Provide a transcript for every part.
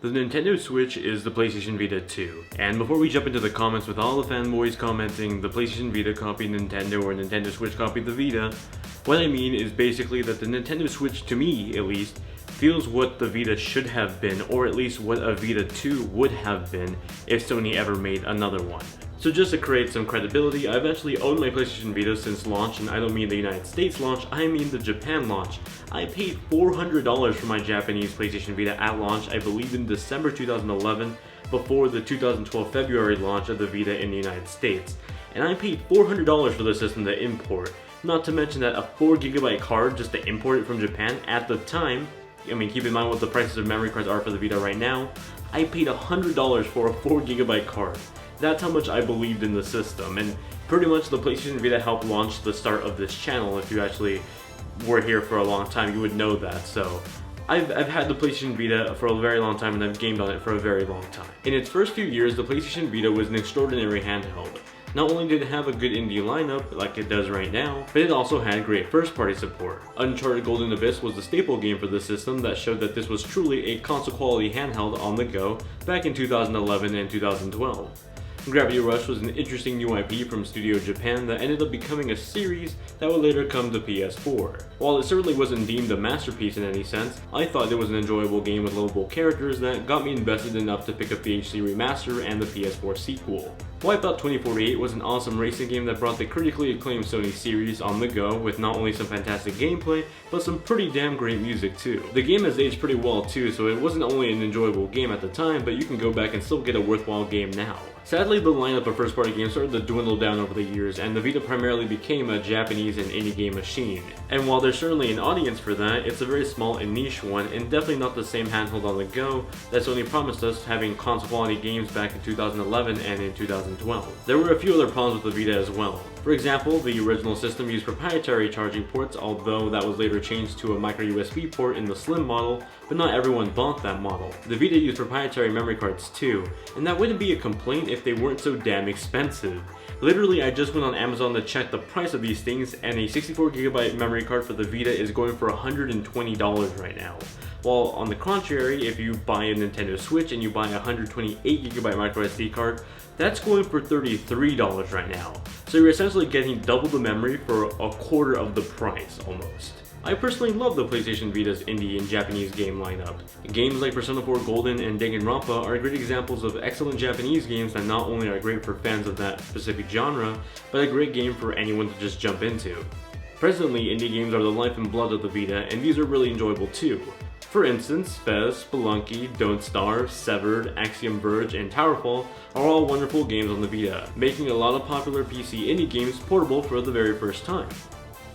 The Nintendo Switch is the PlayStation Vita 2, and before we jump into the comments with all the fanboys commenting the PlayStation Vita copied Nintendo or Nintendo Switch copied the Vita, what I mean is basically that the Nintendo Switch, to me at least, feels what the Vita should have been, or at least what a Vita 2 would have been if Sony ever made another one. So just to create some credibility, I've actually owned my PlayStation Vita since launch, and I don't mean the United States launch, I mean the Japan launch. I paid $400 for my Japanese PlayStation Vita at launch, I believe in December 2011, before the 2012 February launch of the Vita in the United States. And I paid $400 for the system to import, not to mention that a 4GB card just to import it from Japan at the time, I mean keep in mind what the prices of memory cards are for the Vita right now, I paid $100 for a 4GB card. That's how much I believed in the system, and pretty much the PlayStation Vita helped launch the start of this channel. If you actually were here for a long time, you would know that. So I've had the PlayStation Vita for a very long time, and I've gamed on it for a very long time. In its first few years, the PlayStation Vita was an extraordinary handheld. Not only did it have a good indie lineup, like it does right now, but it also had great first-party support. Uncharted Golden Abyss was the staple game for the system that showed that this was truly a console-quality handheld on the go back in 2011 and 2012. Gravity Rush was an interesting new IP from Studio Japan that ended up becoming a series that would later come to PS4. While it certainly wasn't deemed a masterpiece in any sense, I thought it was an enjoyable game with lovable characters that got me invested enough to pick up the HD remaster and the PS4 sequel. Wipeout 2048 was an awesome racing game that brought the critically acclaimed Sony series on the go with not only some fantastic gameplay, but some pretty damn great music too. The game has aged pretty well too, so it wasn't only an enjoyable game at the time, but you can go back and still get a worthwhile game now. Sadly, the lineup of first-party games started to dwindle down over the years, and the Vita primarily became a Japanese and indie game machine. And while there's certainly an audience for that, it's a very small and niche one, and definitely not the same handheld on the go that Sony promised us, having console-quality games back in 2011 and in 2012. There were a few other problems with the Vita as well. For example, the original system used proprietary charging ports, although that was later changed to a micro USB port in the slim model, but not everyone bought that model. The Vita used proprietary memory cards too, and that wouldn't be a complaint if they weren't so damn expensive. Literally, I just went on Amazon to check the price of these things, and a 64GB memory card for the Vita is going for $120 right now. While on the contrary, if you buy a Nintendo Switch and you buy a 128GB micro SD card, that's going for $33 right now. So you're essentially getting double the memory for a quarter of the price, almost. I personally love the PlayStation Vita's indie and Japanese game lineup. Games like Persona 4 Golden and Danganronpa are great examples of excellent Japanese games that not only are great for fans of that specific genre, but a great game for anyone to just jump into. Presently, indie games are the life and blood of the Vita, and these are really enjoyable too. For instance, Fez, Spelunky, Don't Starve, Severed, Axiom Verge, and Towerfall are all wonderful games on the Vita, making a lot of popular PC indie games portable for the very first time.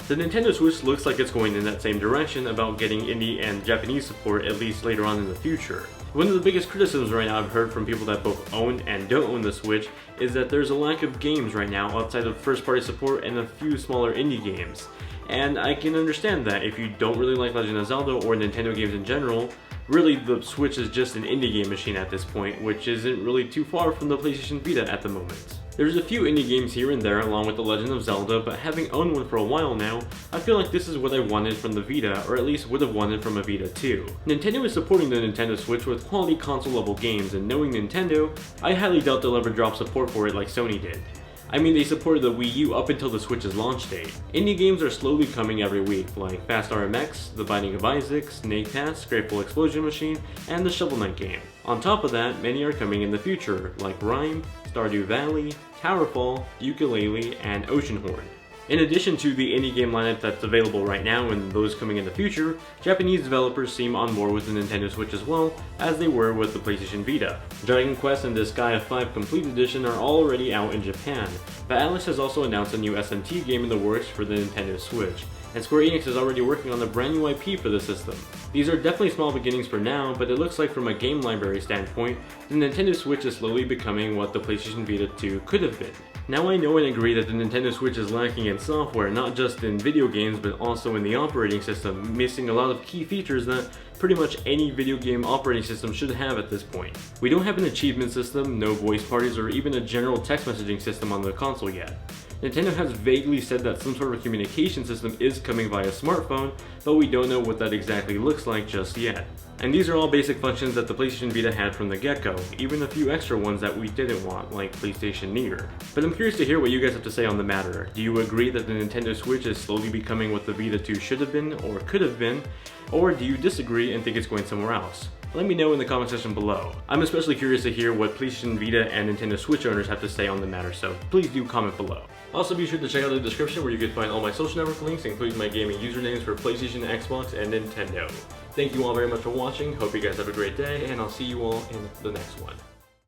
The Nintendo Switch looks like it's going in that same direction about getting indie and Japanese support, at least later on in the future. One of the biggest criticisms right now I've heard from people that both own and don't own the Switch is that there's a lack of games right now outside of first-party support and a few smaller indie games. And I can understand that if you don't really like Legend of Zelda or Nintendo games in general, really the Switch is just an indie game machine at this point, which isn't really too far from the PlayStation Vita at the moment. There's a few indie games here and there along with The Legend of Zelda, but having owned one for a while now, I feel like this is what I wanted from the Vita, or at least would have wanted from a Vita 2. Nintendo is supporting the Nintendo Switch with quality console level games, and knowing Nintendo, I highly doubt they'll ever drop support for it like Sony did. I mean, they supported the Wii U up until the Switch's launch date. Indie games are slowly coming every week, like Fast RMX, The Binding of Isaac, Snake Pass, Grateful Explosion Machine, and the Shovel Knight game. On top of that, many are coming in the future, like Rime, Stardew Valley, Towerfall, Yooka-Laylee, and Oceanhorn. In addition to the indie game lineup that's available right now and those coming in the future, Japanese developers seem on board with the Nintendo Switch as well, as they were with the PlayStation Vita. Dragon Quest and Disgaea 5 Complete Edition are already out in Japan, but Atlus has also announced a new SMT game in the works for the Nintendo Switch, and Square Enix is already working on a brand new IP for the system. These are definitely small beginnings for now, but it looks like from a game library standpoint, the Nintendo Switch is slowly becoming what the PlayStation Vita 2 could have been. Now I know and agree that the Nintendo Switch is lacking in software, not just in video games but also in the operating system, missing a lot of key features that pretty much any video game operating system should have at this point. We don't have an achievement system, no voice parties, or even a general text messaging system on the console yet. Nintendo has vaguely said that some sort of communication system is coming via smartphone, but we don't know what that exactly looks like just yet. And these are all basic functions that the PlayStation Vita had from the get-go, even a few extra ones that we didn't want, like PlayStation Near. But I'm curious to hear what you guys have to say on the matter. Do you agree that the Nintendo Switch is slowly becoming what the Vita 2 should have been, or could have been? Or do you disagree and think it's going somewhere else? Let me know in the comment section below. I'm especially curious to hear what PlayStation Vita and Nintendo Switch owners have to say on the matter, so please do comment below. Also be sure to check out the description where you can find all my social network links, including my gaming usernames for PlayStation, Xbox, and Nintendo. Thank you all very much for watching, hope you guys have a great day, and I'll see you all in the next one.